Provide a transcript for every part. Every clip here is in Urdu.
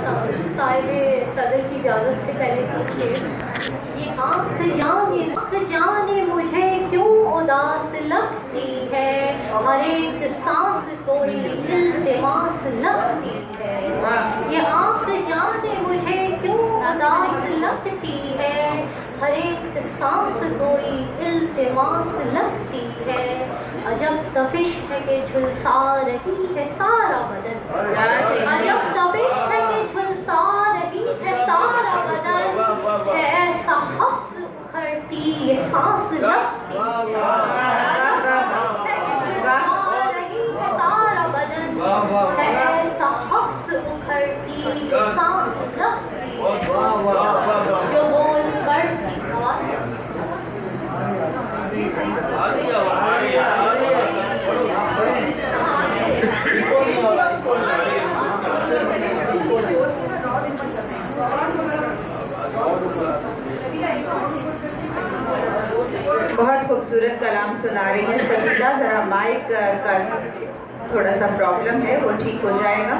صاحب صدر کی اجازت سے پہلے پوچھے یہ آنکھ جانے مجھے کیوں اداس لگتی ہے، ہر ایک سانس کوئی التماس لگتی ہے، یہ آنکھ جانے مجھے کیوں اداس لگتی ہے، ہر ایک سانس کوئی التماس لگتی ہے، عجب تپش ہے کہ جھلسا رہی ہے سارا بدن، عجب تپش ہے کہ جھلسا رہی ہے سارا بدن، ہے ایسا حفظ اکھڑتی یہ سانس لگتی ہے، عجب تپش ہے کہ جھلسا رہی ہے سارا بدن، ہے ایسا حفظ اکھڑتی یہ سانس لگتی ہے، جو بول پڑتی بہت خوبصورت کلام سنا رہی ہیں سمیدہ، ذرا مائک کا تھوڑا سا پرابلم ہے، وہ ٹھیک ہو جائے گا۔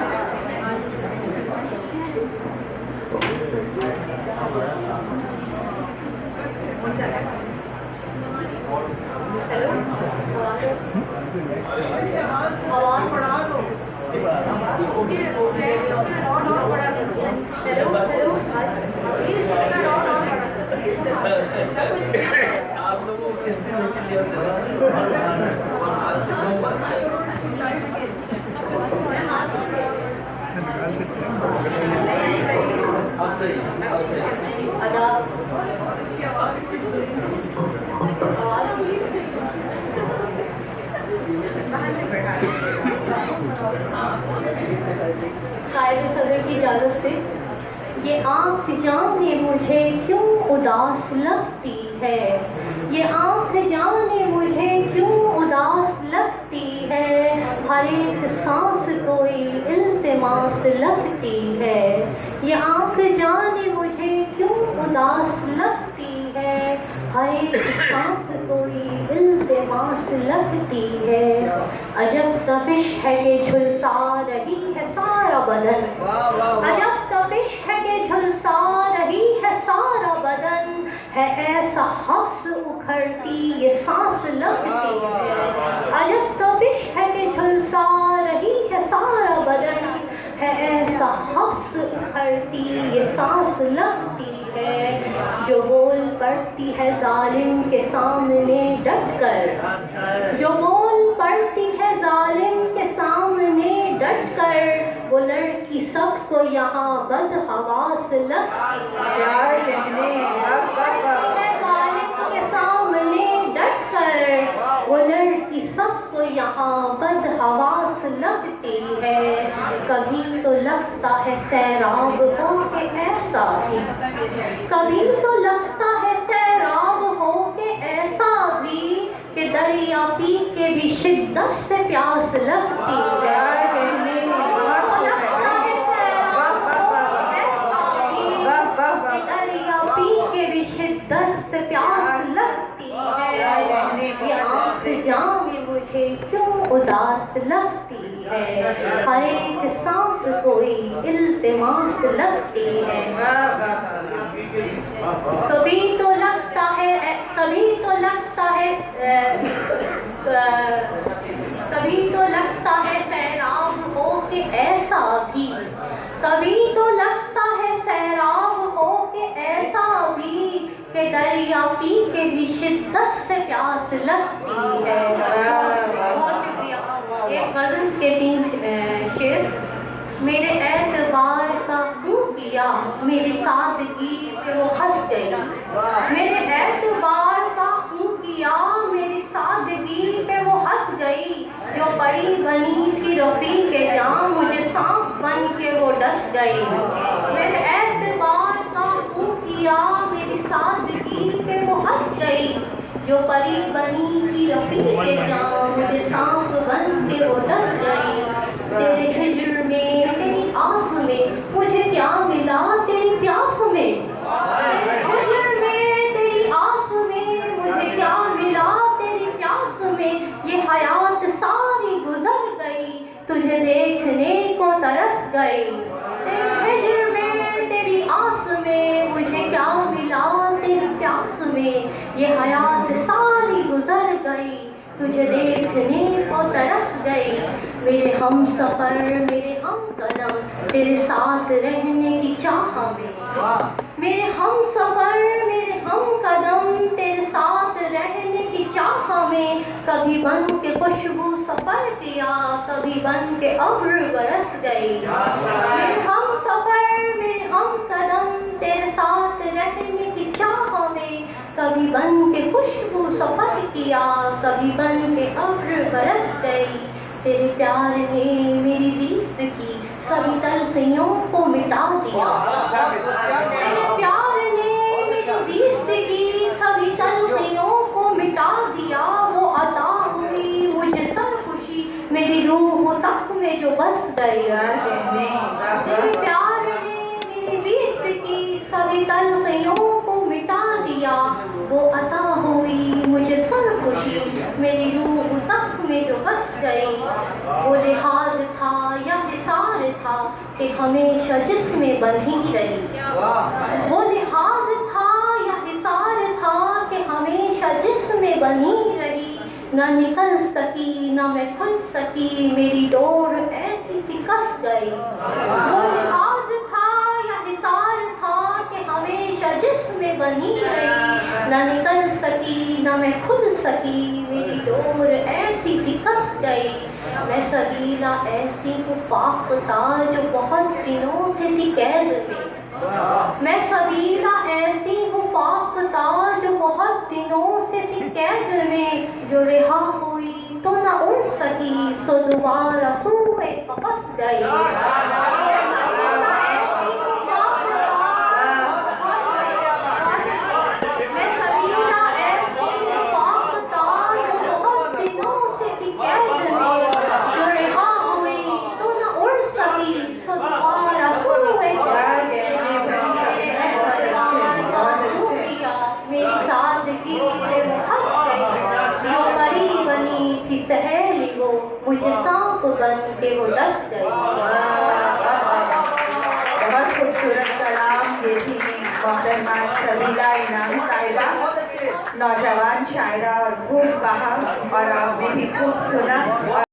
قائد صدر کی اجازت سے یہ آنکھ جانے مجھے کیوں اداس لگتی ہے، یہ آنکھ جانے مجھے کیوں اداس لگتی ہے، ہر ایک سانس کوئی التماس لگتی ہے، یہ آنکھ جانے مجھے کیوں اداس لگتی ہے، ہر ایک سانس کوئی التماس لگتی ہے، عجب تپش ہے کہ جھلسا رہی ہے سارا بدن، عجب تپش ہے کہ جھلسا رہی ہے سارا بدن، ہے ایسا حفظ اکھڑتی یہ سانس لگتی ہے، عجب تپش ہے کہ جھلسا رہی ہے سارا بدن، ہے ایسا حفظ اکھڑتی یہ سانس لگتی ہے، جو بول پڑتی ہے ظالم کے سامنے ڈٹ کر، جو بول پڑتی ہے ظالم کے سامنے ڈٹ کر، وہ لڑکی سب کو یہاں بدحواس لگتی ہے، ظالم کے سامنے ڈٹ کر، وہ لڑکی سب کو یہاں بدحواس لگتی ہے، کبھی تو لگتا ہے سیراب ہو کے ایسا بھی، کبھی تو لگتا ہے سیراب ہو کے ایسا بھی، کہ دریا پی کے بھی شدت سے پیاس لگتی ہے، دریا پی کے بھی شدت سے پیاس لگتی ہے، یہ آنکھ جانے مجھے کیوں اداس لگتی ہے، ہر ایک سانس کوئی التماس لگتی ہے، کبھی تو لگتا ہے کبھی تو لگتا ہے کبھی تو لگتا ہے سیراب ہو کے ایسا بھی، کبھی تو لگتا ہے سیراب ہو کے ایسا بھی، کہ دریا پی کے بھی شدت سے پیاس لگتی ہے، بہت شکریہ۔ ایک غزل کے 3 شعر، میرے اعتبار کا خون کیا میری سادگی پہ وہ ہنس گئی، میرے اعتبار کا خون کیا میری سادگی پہ وہ ہنس گئی، جو پری بنی تھی رفیق جاں مجھے سانپ بن کے وہ ڈس گئی، میرے اعتبار کا خون کیا میری سادگی پہ وہ ہنس گئی، جو پری بنی تھی رفیق جاں مجھے سانپ بن کے وہ ڈس گئی، تیرے ہجر میں تیری آس میں مجھے کیا ملا تیری پیاس میں، تیرے ہجر میں تیری آس میں مجھے کیا ملا تیری پیاس میں، یہ حیات ساری گزر گئی تجھے دیکھنے کو ترس گئی، تیرے ہجر یہ حیات ساری گزر گئی تجھے دیکھنے کو ترس گئی میرے ہم سفر میرے ہم قدم تیرے ساتھ رہنے کی چاہ میں میرے ہم سفر میرے ہم قدم تیرے ساتھ رہنے کی چاہ میں کبھی بن کے خوشبو سفر کیا کبھی بن کے ابر برس گئی میرے ہم سفر میرے ہم قدم تیرے ساتھ رہنے کی چاہ میں کبھی بن کے خوشبو سفر کیا کبھی بن کے ابر برس گئی تیرے پیار نے میری ریت کی سبھی تلخیوں کو مٹا دیا تیرے پیار نے میری ریت کی سبھی تلخیوں کو مٹا دیا وہ عطا ہوئی مجھے سر خوشی میری روح تک میں جو بس گئی تیرے پیار نے میری ریت کی سبھی تلخیوں کو مٹا دیا وہ عطا ہوئی مجھے سر خوشی میری روح تک میں جو بس گئی وہ لحاظ تھا یا حصار تھا کہ ہمیشہ جس میں بندھی رہی وہ لحاظ تھا یا حصار تھا کہ ہمیشہ جس میں بندھی رہی نہ نکل سکی نہ میں کھل سکی میری ڈور ایسی تھی کس گئی وہ لحاظ تھا یا حصار تھا کہ ہمیشہ جس میں بندھی رہی نہ نکل سکی نہ میں کھل سکی میری ڈور ایسی تھی کس گئی میں سبیلا ایسی ہوں فاختہ جو بہت دنوں سے تھی قید میں سبیلا ایسی ہوں فاختہ جو بہت دنوں سے تھی قید میں جو رہا ہوئی تو نہ اڑ سکی سو دوبارہ سوئے قفس گئی سہیلی وہ مجھے سانپ بن کے وہ ڈس گئی بہت خوبصورت کلام یہ تھی محترمہ سبیلا انعامی صاحبہ نوجوان شاعرہ اور خوب کہا اور آپ نے بھی خوب سنا